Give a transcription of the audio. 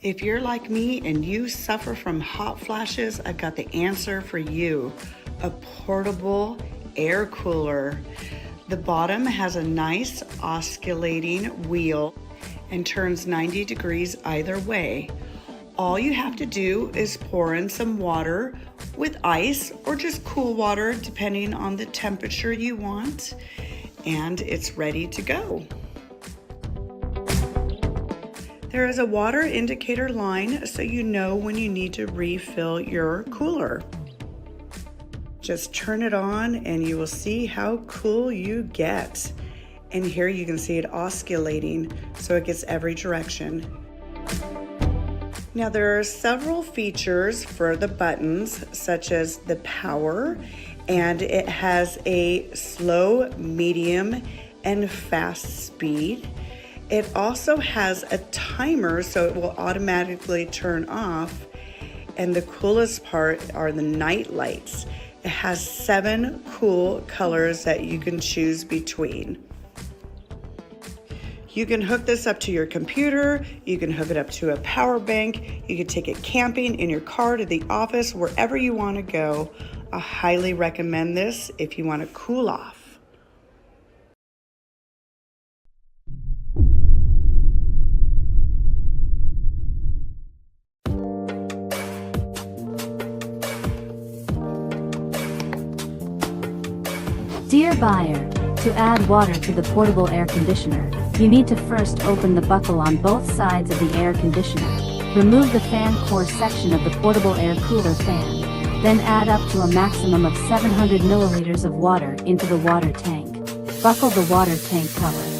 If you're like me and you suffer from hot flashes, I've got the answer for you. A portable air cooler. The bottom has a nice oscillating wheel and turns 90 degrees either way. All you have to do is pour in some water with ice or just cool water depending on the temperature you want, and it's ready to go. There is a water indicator line so you know when you need to refill your cooler. Just turn it on and you will see how cool you get. And here you can see it oscillating so it gets every direction. Now there are several features for the buttons, such as the power, and it has a slow, medium, and fast speed. It also has a timer so it will automatically turn off. And the coolest part are the night lights. It has 7 cool colors that you can choose between. You can hook this up to your computer, you can hook it up to a power bank, you can take it camping, in your car, to the office, wherever you want to go. I highly recommend this if you want to cool off. Dear buyer, to add water to the portable air conditioner, you need to first open the buckle on both sides of the air conditioner. Remove the fan core section of the portable air cooler fan. Then add up to a maximum of 700 milliliters of water into the water tank. Buckle the water tank cover.